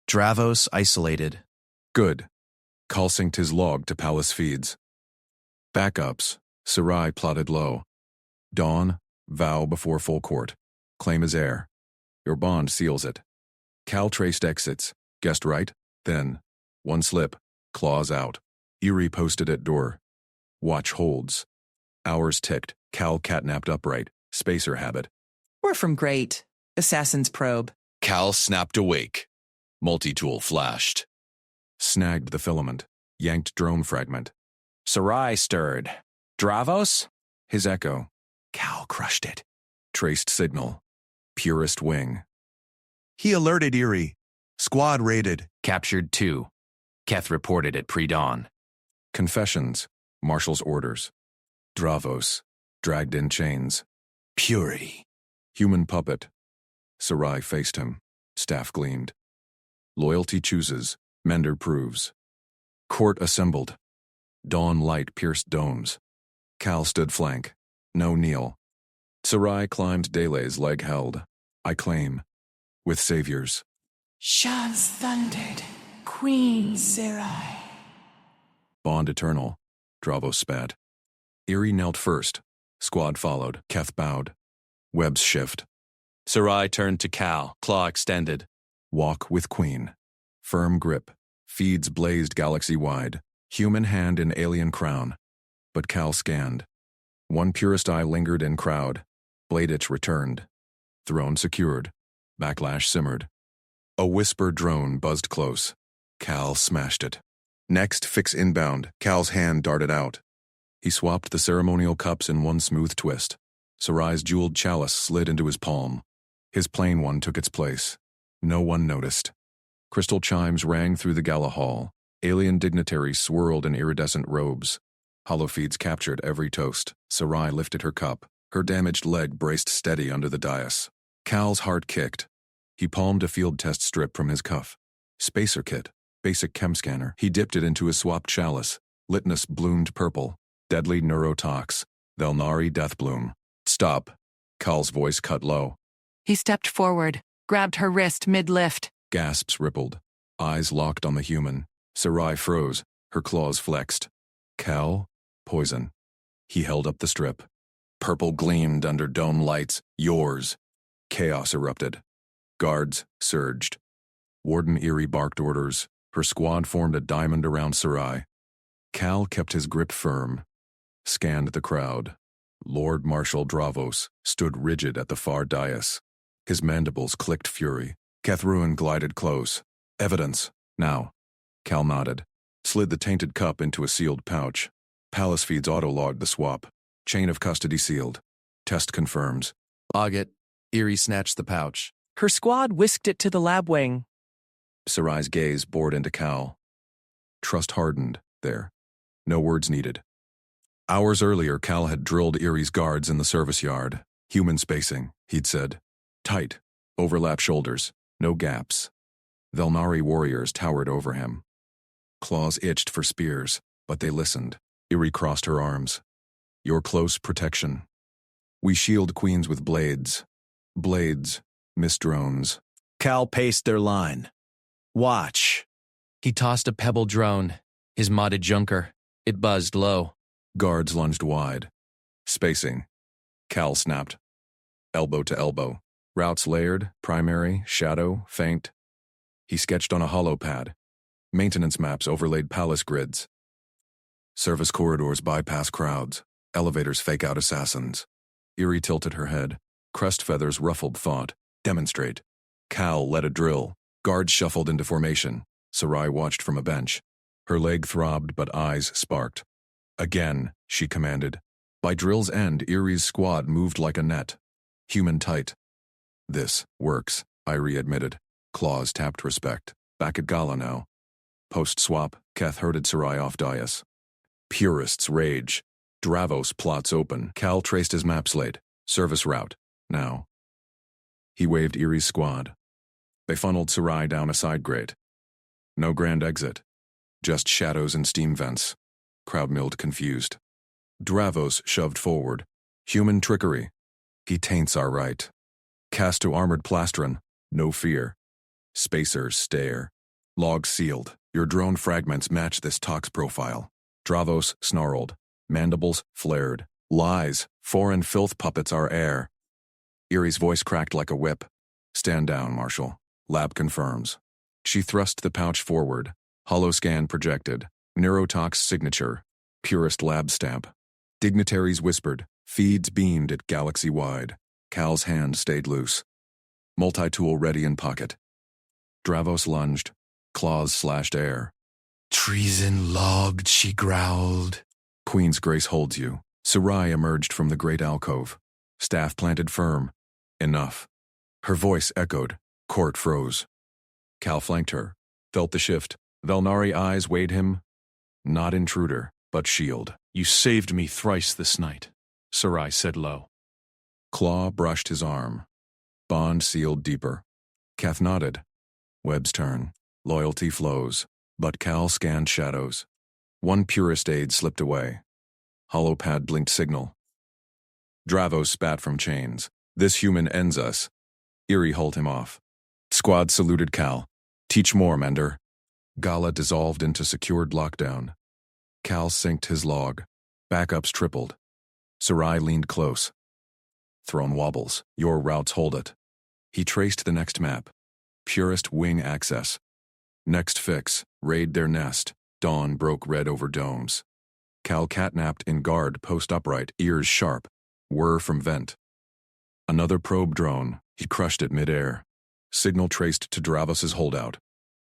Dravos isolated. Good. Cal synced his log to palace feeds. Backups. Sarai plotted low. Dawn, vow before full court. Claim as heir. Your bond seals it. Cal traced exits. Guessed right? Then. One slip. Claws out. Erie posted at door. Watch holds. Hours ticked. Cal catnapped upright. Spacer habit. We're from Great. Assassin's probe. Cal snapped awake. Multi-tool flashed. Snagged the filament. Yanked drone fragment. Sarai stirred. Dravos? His echo. Cal crushed it. Traced signal. Purest wing. He alerted Erie. Squad raided. Captured 2. Keth reported at pre-dawn. Confessions. Marshal's orders. Dravos. Dragged in chains. Purity. Human puppet. Sarai faced him. Staff gleamed. Loyalty chooses. Mender proves. Court assembled. Dawn light pierced domes. Cal stood flank. No kneel. Sarai climbed Dele's leg held. I claim. With saviors. Shaz thundered. Queen Sarai. Bond eternal. Dravos spat. Erie knelt first. Squad followed. Keth bowed. Webs shift. Sarai turned to Cal, claw extended. Walk with queen. Firm grip. Feeds blazed galaxy-wide. Human hand in alien crown. But Cal scanned. One purest eye lingered in crowd. Blade itch returned. Throne secured. Backlash simmered. A whisper drone buzzed close. Cal smashed it. Next, fix inbound. Cal's hand darted out. He swapped the ceremonial cups in one smooth twist. Sarai's jeweled chalice slid into his palm. His plain one took its place. No one noticed. Crystal chimes rang through the gala hall. Alien dignitaries swirled in iridescent robes. Holofeeds captured every toast. Sarai lifted her cup. Her damaged leg braced steady under the dais. Cal's heart kicked. He palmed a field test strip from his cuff. Spacer kit. Basic chem scanner. He dipped it into his swapped chalice. Litmus bloomed purple. Deadly neurotox. Velnari deathbloom. Stop. Cal's voice cut low. He stepped forward, grabbed her wrist mid-lift. Gasps rippled. Eyes locked on the human. Sarai froze. Her claws flexed. Cal? Poison. He held up the strip. Purple gleamed under dome lights. Yours. Chaos erupted. Guards surged. Warden Erie barked orders. Her squad formed a diamond around Sarai. Cal kept his grip firm. Scanned the crowd. Lord Marshal Dravos stood rigid at the far dais. His mandibles clicked fury. Kethruin glided close. Evidence. Now. Cal nodded. Slid the tainted cup into a sealed pouch. Palace feeds auto-logged the swap. Chain of custody sealed. Test confirms. Log it. Erie snatched the pouch. Her squad whisked it to the lab wing. Sarai's gaze bored into Cal. Trust hardened there. No words needed. Hours earlier, Cal had drilled Erie's guards in the service yard. Human spacing, he'd said. Tight. Overlap shoulders. No gaps. Velnari warriors towered over him. Claws itched for spears, but they listened. Erie crossed her arms. Your close protection. We shield queens with blades. Blades. Miss drones. Cal paced their line. Watch. He tossed a pebble drone, his modded junker. It buzzed low. Guards lunged wide. Spacing. Cal snapped. Elbow to elbow. Routes layered, primary, shadow, faint. He sketched on a hollow pad. Maintenance maps overlaid palace grids. Service corridors bypass crowds. Elevators fake out assassins. Erie tilted her head. Crest feathers ruffled thought. Demonstrate. Cal led a drill. Guards shuffled into formation. Sarai watched from a bench. Her leg throbbed, but eyes sparked. Again, she commanded. By drill's end, Erie's squad moved like a net. Human tight. This works, Irie admitted. Claws tapped respect. Back at Gala now. Post-swap, Keth herded Sarai off dais. Purists rage. Dravos plots open. Cal traced his map slate. Service route. Now. He waved Erie's squad. They funneled Sarai down a side grate. No grand exit. Just shadows and steam vents. Crowd milled confused. Dravos shoved forward. Human trickery. He taints our right. Cast to armored plastron. No fear. Spacers stare. Log sealed. Your drone fragments match this tox profile. Dravos snarled. Mandibles flared. Lies. Foreign filth puppets are air. Erie's voice cracked like a whip. Stand down, Marshal. Lab confirms. She thrust the pouch forward. Holoscan projected. Neurotox signature. Purist lab stamp. Dignitaries whispered. Feeds beamed at galaxy-wide. Cal's hand stayed loose. Multi-tool ready in pocket. Dravos lunged. Claws slashed air. Treason logged, she growled. Queen's grace holds you. Sarai emerged from the great alcove. Staff planted firm. Enough. Her voice echoed. Court froze. Cal flanked her. Felt the shift. Velnari eyes weighed him. Not intruder, but shield. You saved me thrice this night, Sarai said low. Claw brushed his arm. Bond sealed deeper. Kath nodded. Webb's turn. Loyalty flows. But Cal scanned shadows. One purist aide slipped away. Holopad blinked signal. Dravos spat from chains. This human ends us. Erie hauled him off. Squad saluted Cal. Teach more, Mender. Gala dissolved into secured lockdown. Cal synced his log. Backups tripled. Sarai leaned close. Throne wobbles. Your routes hold it. He traced the next map. Purist wing access. Next fix. Raid their nest. Dawn broke red over domes. Cal catnapped in guard post upright, ears sharp. Whir from vent. Another probe drone. He crushed it midair. Signal traced to Dravos's holdout.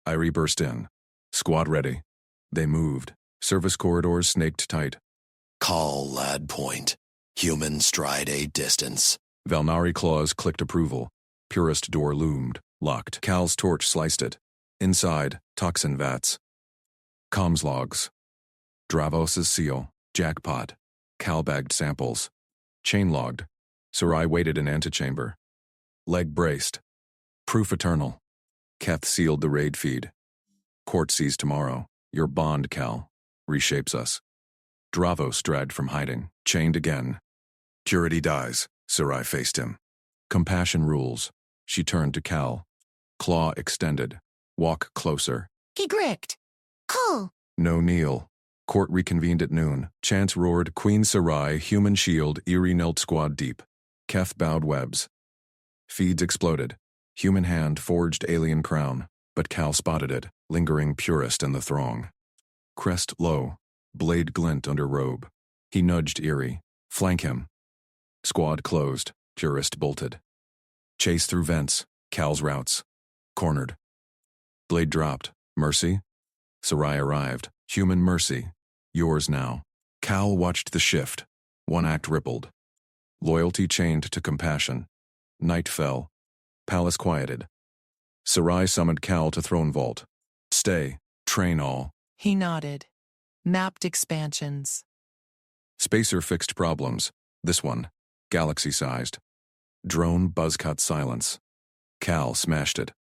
Irie burst in. Squad ready. They moved. Service corridors snaked tight. Call lad point. Human stride a distance. Valnari claws clicked approval. Purist door loomed. Locked. Cal's torch sliced it. Inside, toxin vats. Comms logs. Dravos's seal. Jackpot. Cal bagged samples. Chain logged. Sarai waited in antechamber. Leg braced. Proof eternal. Keth sealed the raid feed. Court sees tomorrow. Your bond, Cal. Reshapes us. Dravos dragged from hiding. Chained again. Purity dies. Sarai faced him. Compassion rules. She turned to Cal. Claw extended. Walk closer. He gricked. Cool. No kneel. Court reconvened at noon. Chance roared, Queen Sarai, human shield, Erie knelt squad deep. Keth bowed webs. Feeds exploded. Human hand forged alien crown, but Cal spotted it, lingering purist in the throng. Crest low. Blade glint under robe. He nudged Erie. Flank him. Squad closed. Purist bolted. Chase through vents. Cal's routes. Cornered. Blade dropped. Mercy? Sarai arrived. Human mercy. Yours now. Cal watched the shift. One act rippled. Loyalty chained to compassion. Night fell. Palace quieted. Sarai summoned Cal to throne vault. Stay. Train all. He nodded. Mapped expansions. Spacer fixed problems. This one. Galaxy-sized. Drone buzzcut silence. Cal smashed it.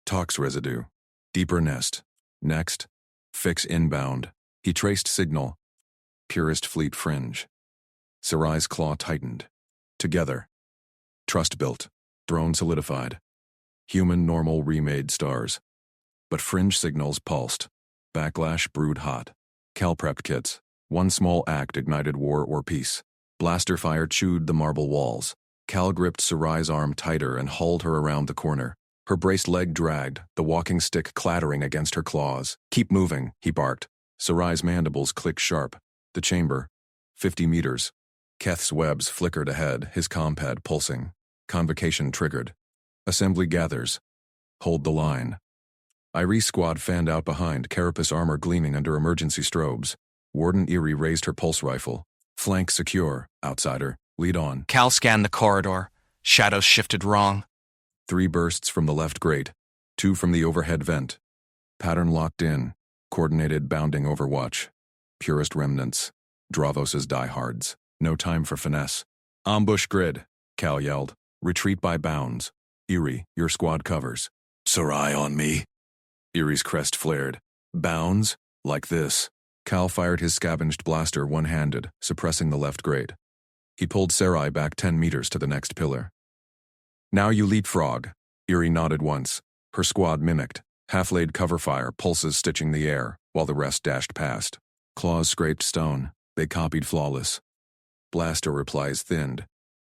Tox residue. Deeper nest. Next. Fix inbound. He traced signal. Purist fleet fringe. Sarai's claw tightened. Together. Trust built. Throne solidified. Human normal remade stars. But fringe signals pulsed. Backlash brewed hot. Cal prepped kits. One small act ignited war or peace. Blaster fire chewed the marble walls. Cal gripped Sarai's arm tighter and hauled her around the corner. Her braced leg dragged, the walking stick clattering against her claws. Keep moving, he barked. Sarai's mandibles clicked sharp. The chamber. 50 meters. Keth's webs flickered ahead, his compad pulsing. Convocation triggered. Assembly gathers. Hold the line. Irie squad fanned out behind, carapace armor gleaming under emergency strobes. Warden Erie raised her pulse rifle. Flank secure, outsider. Lead on. Cal scanned the corridor. Shadows shifted wrong. 3 bursts from the left grate. 2 from the overhead vent. Pattern locked in. Coordinated bounding overwatch. Purist remnants. Dravos's diehards. No time for finesse. Ambush grid, Cal yelled. Retreat by bounds. Erie, your squad covers. Sarai on me. Erie's crest flared. Bounds? Like this. Cal fired his scavenged blaster one-handed, suppressing the left grate. He pulled Sarai back 10 meters to the next pillar. Now you leapfrog. Eerie nodded once. Her squad mimicked. Half-laid cover fire, pulses stitching the air, while the rest dashed past. Claws scraped stone. They copied flawless. Blaster replies thinned.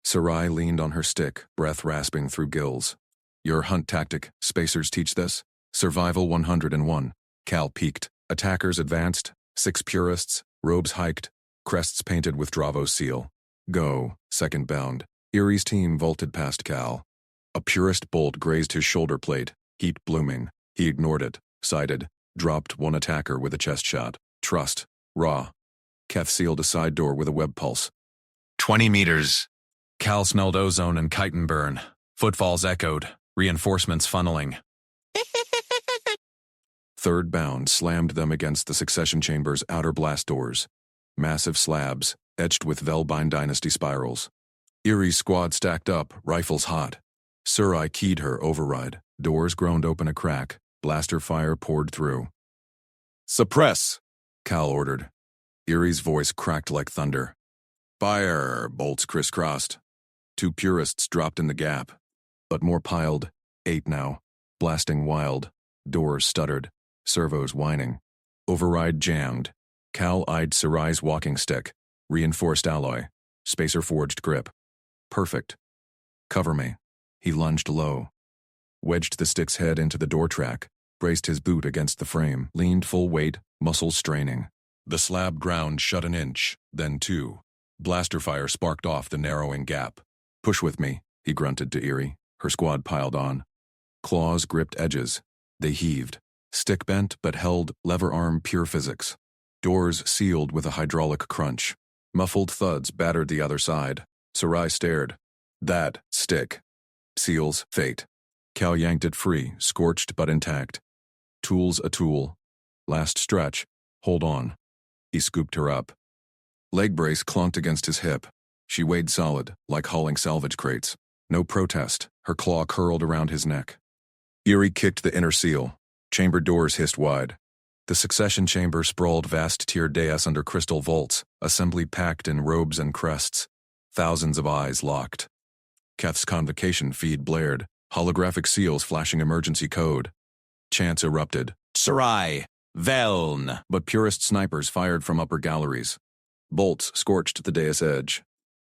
Sarai leaned on her stick, breath rasping through gills. Your hunt tactic, spacers teach this? Survival 101. Cal peaked. Attackers advanced. 6 purists. Robes hiked. Crests painted with Dravo's seal. Go, second bound. Erie's team vaulted past Cal. A purist bolt grazed his shoulder plate, heat blooming. He ignored it, sighted, dropped one attacker with a chest shot. Trust. Raw. Keth sealed a side door with a web pulse. 20 meters. Cal smelled ozone and chitin burn. Footfalls echoed, reinforcements funneling. Third bound slammed them against the succession chamber's outer blast doors. Massive slabs, etched with Velbine Dynasty spirals. Erie's squad stacked up, rifles hot. Surai keyed her override. Doors groaned open a crack. Blaster fire poured through. Suppress, Cal ordered. Erie's voice cracked like thunder. Fire, bolts crisscrossed. 2 purists dropped in the gap. But more piled. 8 now. Blasting wild. Doors stuttered. Servos whining. Override jammed. Cal eyed Sarai's walking stick. Reinforced alloy. Spacer forged grip. Perfect. Cover me. He lunged low. Wedged the stick's head into the door track. Braced his boot against the frame. Leaned full weight, muscles straining. The slab ground shut an inch, then 2. Blaster fire sparked off the narrowing gap. Push with me, he grunted to Erie. Her squad piled on. Claws gripped edges. They heaved. Stick bent but held, lever arm pure physics. Doors sealed with a hydraulic crunch. Muffled thuds battered the other side. Sarai stared. That stick. Seals fate. Cal yanked it free, scorched but intact. Tool's a tool. Last stretch. Hold on. He scooped her up. Leg brace clunked against his hip. She weighed solid, like hauling salvage crates. No protest. Her claw curled around his neck. Erie kicked the inner seal. Chamber doors hissed wide. The succession chamber sprawled vast tiered dais under crystal vaults, assembly packed in robes and crests. Thousands of eyes locked. Keth's convocation feed blared, holographic seals flashing emergency code. Chants erupted. Sarai. Veln. But purist snipers fired from upper galleries. Bolts scorched the dais edge.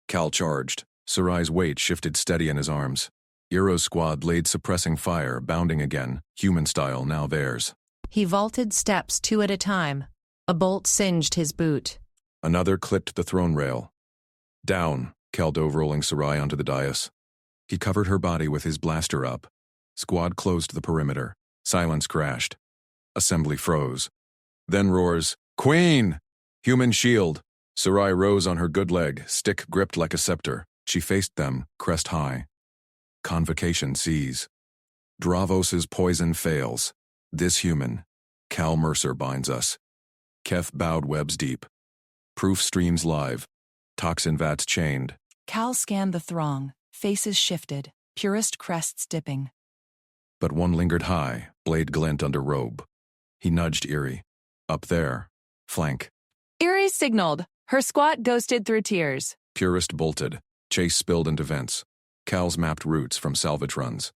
Cal charged. Sarai's weight shifted steady in his arms. Eero's squad laid suppressing fire, bounding again, human style now theirs. He vaulted steps 2 at a time. A bolt singed his boot. Another clipped the throne rail. Down, Cal dove rolling Sarai onto the dais. He covered her body with his blaster up. Squad closed the perimeter. Silence crashed. Assembly froze. Then roars, Queen! Human shield. Sarai rose on her good leg, stick gripped like a scepter. She faced them, crest high. Convocation sees. Dravos's poison fails. This human. Cal Mercer binds us. Keth bowed webs deep. Proof streams live. Toxin vats chained. Cal scanned the throng, faces shifted, purist crests dipping. But one lingered high, blade glint under robe. He nudged Erie. Up there. Flank. Erie signaled. Her squat ghosted through tears. Purist bolted. Chase spilled into vents. Cal's mapped routes from salvage runs.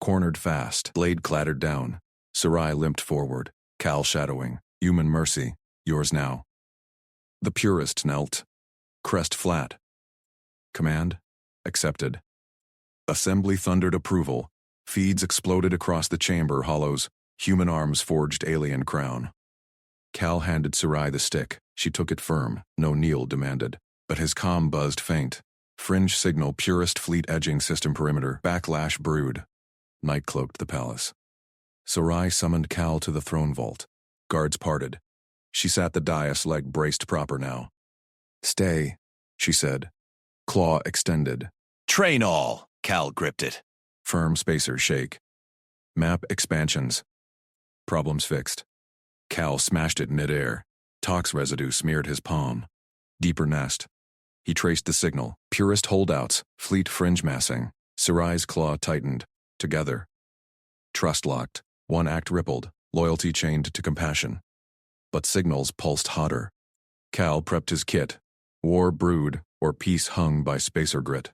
Cornered fast, blade clattered down. Sarai limped forward. Cal shadowing. Human mercy. Yours now. The purist knelt. Crest flat. Command. Accepted. Assembly thundered approval. Feeds exploded across the chamber hollows. Human arms forged alien crown. Cal handed Sarai the stick. She took it firm. No kneel demanded. But his comm buzzed faint. Fringe signal purist fleet edging system perimeter. Backlash brood. Night cloaked the palace. Sarai summoned Cal to the throne vault. Guards parted. She sat the dais, leg braced proper now. Stay, she said. Claw extended. Train all. Cal gripped it. Firm spacer shake. Map expansions. Problems fixed. Cal smashed it midair. Tox residue smeared his palm. Deeper nest. He traced the signal. Purist holdouts. Fleet fringe massing. Sarai's claw tightened. Together. Trust locked. One act rippled. Loyalty chained to compassion. But signals pulsed hotter. Cal prepped his kit. War brewed, or peace hung by spacer grit.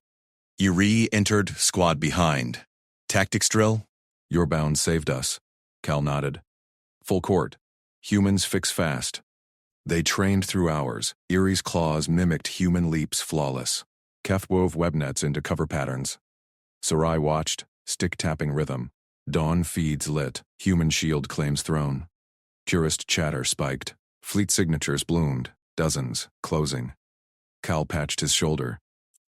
Yuri entered, squad behind. Tactics drill? Your bound saved us. Cal nodded. Full court. Humans fix fast. They trained through hours. Erie's claws mimicked human leaps flawless. Kef wove web nets into cover patterns. Sarai watched, stick-tapping rhythm. Dawn feeds lit, human shield claims throne. Purist chatter spiked. Fleet signatures bloomed, dozens, closing. Cal patched his shoulder.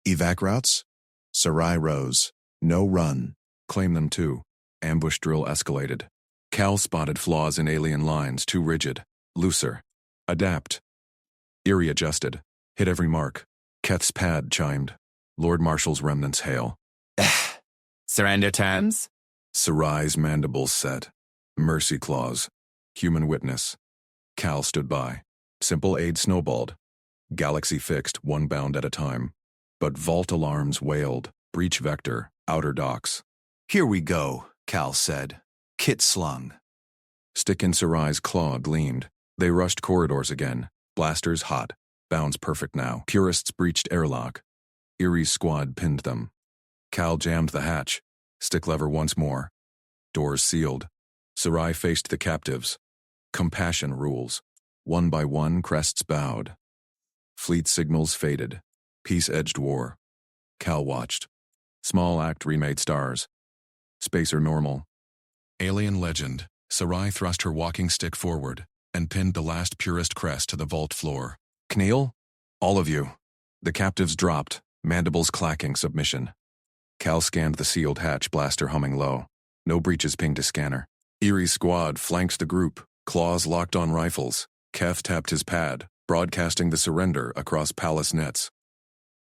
Evac routes? Sarai rose. No run. Claim them too. Ambush drill escalated. Cal spotted flaws in alien lines, too rigid. Looser. Adapt. Erie adjusted. Hit every mark. Keth's pad chimed. Lord Marshal's remnants hail. Surrender terms? Sarai's mandibles set. Mercy clause. Human witness. Cal stood by. Simple aid snowballed. Galaxy fixed, one bound at a time. But vault alarms wailed. Breach vector. Outer docks. Here we go, Cal said. Kit slung. Stick in Sarai's claw gleamed. They rushed corridors again. Blasters hot. Bounds perfect now. Purists breached airlock. Erie's squad pinned them. Cal jammed the hatch. Stick lever once more. Doors sealed. Sarai faced the captives. Compassion rules. One by one, crests bowed. Fleet signals faded. Peace-edged war. Cal watched. Small act remade stars. Spacer normal. Alien legend. Sarai thrust her walking stick forward and pinned the last purist crest to the vault floor. Kneel? All of you. The captives dropped, mandibles clacking submission. Cal scanned the sealed hatch, blaster humming low. No breaches pinged to scanner. Erie's squad flanked the group, claws locked on rifles. Keth tapped his pad, broadcasting the surrender across palace nets.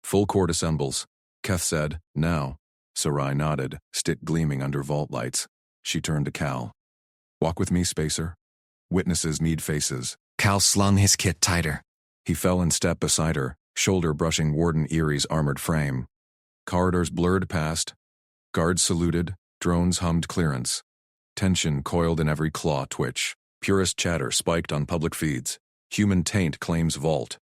Full court assembles. Keth said, now. Sarai nodded, stick gleaming under vault lights. She turned to Cal. Walk with me, Spacer. Witnesses need faces. Cal slung his kit tighter. He fell in step beside her, shoulder brushing Warden Erie's armored frame. Corridors blurred past. Guards saluted, drones hummed clearance. Tension coiled in every claw twitch. Purist chatter spiked on public feeds. Human taint claims vault.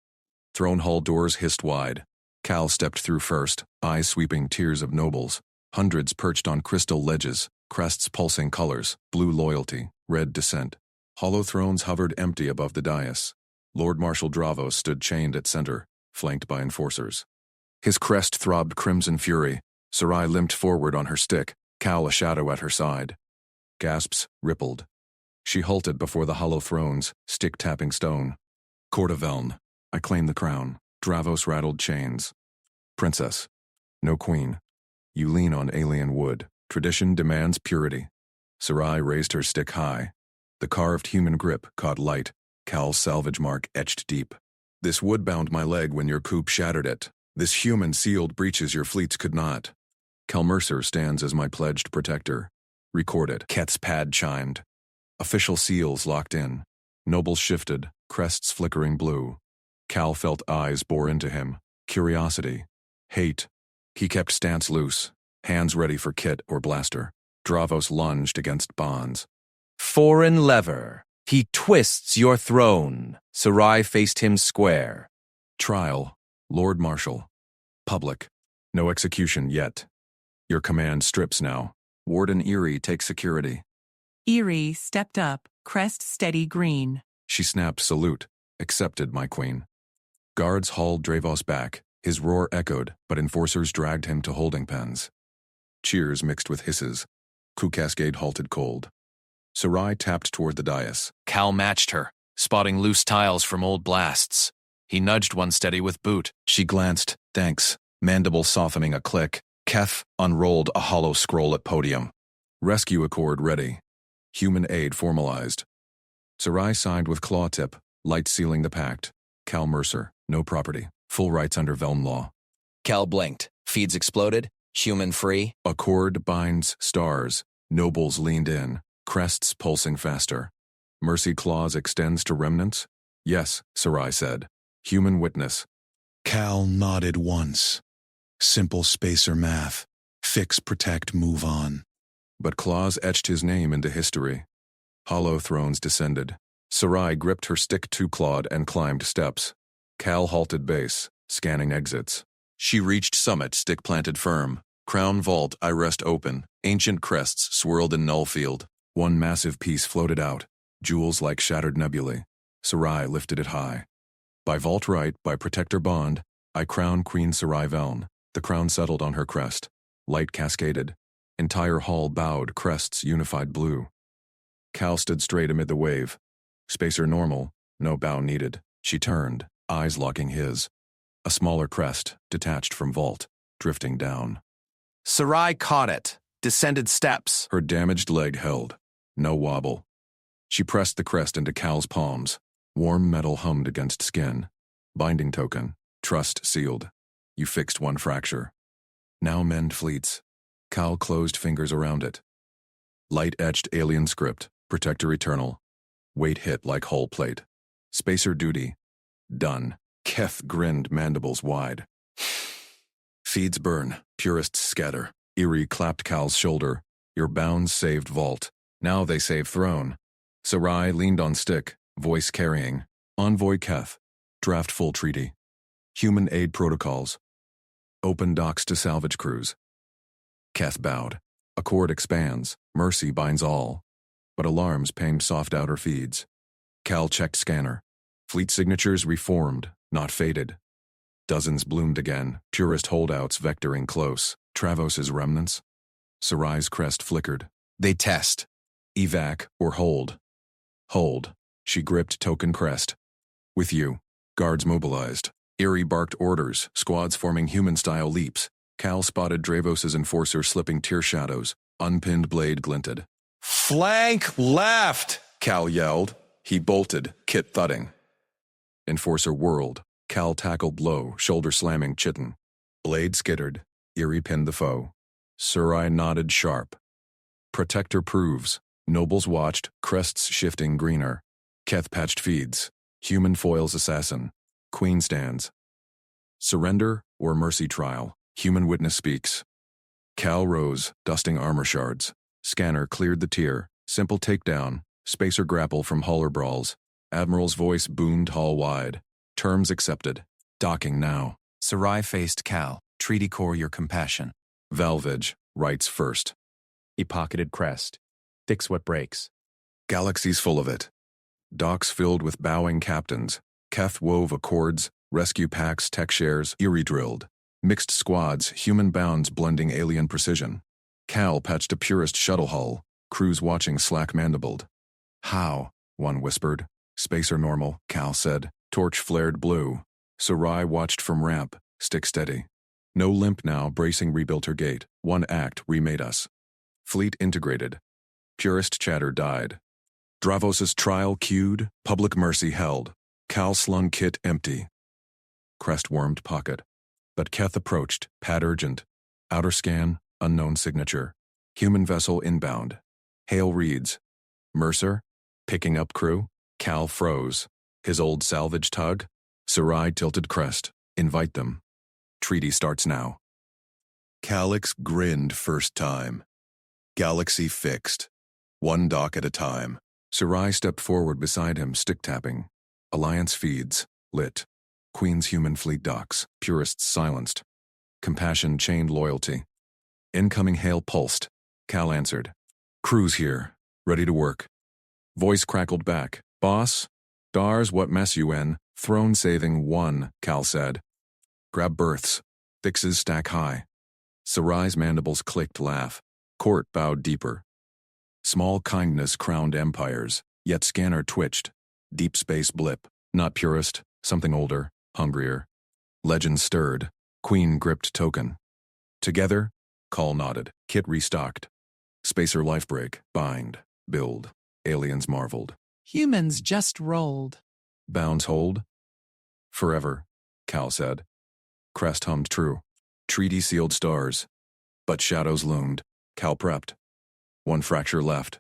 Throne hall doors hissed wide. Cal stepped through first, eyes sweeping tiers of nobles. Hundreds perched on crystal ledges, crests pulsing colors, blue loyalty, red dissent. Hollow thrones hovered empty above the dais. Lord Marshal Dravos stood chained at center, flanked by enforcers. His crest throbbed crimson fury. Sarai limped forward on her stick, Cal a shadow at her side. Gasps rippled. She halted before the hollow thrones, stick-tapping stone. Court of Eln. I claim the crown. Dravos rattled chains. Princess. No queen. You lean on alien wood. Tradition demands purity. Sarai raised her stick high. The carved human grip caught light. Cal's salvage mark etched deep. This wood bound my leg when your coup shattered it. This human sealed breaches your fleets could not. Cal Mercer stands as my pledged protector. Recorded. Keth's pad chimed. Official seals locked in. Nobles shifted, crests flickering blue. Cal felt eyes bore into him. Curiosity. Hate. He kept stance loose, hands ready for kit or blaster. Dravos lunged against bonds. Foreign lever. He twists your throne. Sarai faced him square. Trial. Lord Marshal. Public. No execution yet. Your command strips now. Warden Erie takes security. Erie stepped up, crest steady green. She snapped salute. Accepted, my queen. Guards hauled Dravos back. His roar echoed, but enforcers dragged him to holding pens. Cheers mixed with hisses. Coup cascade halted cold. Sarai tapped toward the dais. Cal matched her, spotting loose tiles from old blasts. He nudged one steady with boot. She glanced, thanks, mandible softening a click. Keth unrolled a hollow scroll at podium. Rescue accord ready. Human aid formalized. Sarai signed with claw tip, light sealing the pact. Cal Mercer, no property. Full rights under Velm law. Cal blinked. Feeds exploded. Human free. Accord binds stars. Nobles leaned in. Crests pulsing faster. Mercy clause extends to remnants? Yes, Sarai said. Human witness. Cal nodded once. Simple spacer math. Fix, protect, move on. But clause etched his name into history. Hollow thrones descended. Sarai gripped her stick two-clawed and climbed steps. Cal halted base, scanning exits. She reached summit, stick planted firm. Crown vault, eye rest open. Ancient crests swirled in null field. One massive piece floated out, jewels like shattered nebulae. Sarai lifted it high. By vault right, by protector bond, I crown Queen Sarai Veln. The crown settled on her crest. Light cascaded. Entire hall bowed, crests unified blue. Cal stood straight amid the wave. Spacer normal, no bow needed. She turned, eyes locking his. A smaller crest, detached from vault, drifting down. Sarai caught it, descended steps. Her damaged leg held. No wobble. She pressed the crest into Cal's palms. Warm metal hummed against skin. Binding token. Trust sealed. You fixed one fracture. Now mend fleets. Cal closed fingers around it. Light-etched alien script. Protector eternal. Weight hit like hull plate. Spacer duty. Done. Keth grinned, mandibles wide. Feeds burn. Purists scatter. Eerie clapped Cal's shoulder. Your bounds saved vault. Now they save throne. Sarai leaned on stick, voice carrying. Envoy Keth. Draft full treaty. Human aid protocols. Open docks to salvage crews. Keth bowed. Accord expands. Mercy binds all. But alarms pinged soft outer feeds. Cal checked scanner. Fleet signatures reformed, not faded. Dozens bloomed again, purist holdouts vectoring close. Travos's remnants. Sarai's crest flickered. They test. Evac or hold. Hold. She gripped token crest. With you. Guards mobilized. Eerie barked orders, squads forming human-style leaps. Cal spotted Dravos's enforcer slipping tear shadows. Unpinned blade glinted. Flank left! Cal yelled. He bolted, kit thudding. Enforcer whirled. Cal tackled low, shoulder slamming Chitin. Blade skittered. Eerie pinned the foe. Sarai nodded sharp. Protector proves. Nobles watched, crests shifting greener. Keth patched feeds. Human foils assassin. Queen stands. Surrender or mercy trial. Human witness speaks. Cal rose, dusting armor shards. Scanner cleared the tier. Simple takedown. Spacer grapple from hauler brawls. Admiral's voice boomed hall wide. Terms accepted. Docking now. Sarai faced Cal. Treaty core your compassion. Valvage. Rights first. He pocketed crest. Fix what breaks. Galaxies full of it. Docks filled with bowing captains. Keth wove accords, rescue packs, tech shares, eerie drilled. Mixed squads, human bounds blending alien precision. Cal patched a purist shuttle hull, crews watching slack-mandibled. How? One whispered. Spacer normal, Cal said. Torch flared blue. Sarai watched from ramp, stick steady. No limp now, bracing rebuilt her gate. One act remade us. Fleet integrated. Purist chatter died. Dravos's trial queued, public mercy held. Cal slung kit empty. Crest wormed pocket. But Keth approached, pad urgent. Outer scan, unknown signature. Human vessel inbound. Hale reads. Mercer? Picking up crew? Cal froze. His old salvage tug? Sarai tilted crest. Invite them. Treaty starts now. Calix grinned first time. Galaxy fixed. One dock at a time. Sarai stepped forward beside him, stick tapping. Alliance feeds, lit. Queen's human fleet docks, purists silenced. Compassion chained loyalty. Incoming hail pulsed. Cal answered. Crew's here, ready to work. Voice crackled back. Boss? Stars, what mess you in? Throne saving one, Cal said. Grab berths. Fixes stack high. Sarai's mandibles clicked laugh. Court bowed deeper. Small kindness crowned empires, yet scanner twitched. Deep space blip. Not purist, something older, hungrier. Legend stirred. Queen gripped token. Together, call nodded. Kit restocked. Spacer lifebreak. Bind. Build. Aliens marveled. Humans just rolled. Bounds hold? Forever, Cal said. Crest hummed true. Treaty sealed stars. But shadows loomed. Cal prepped. One fracture left.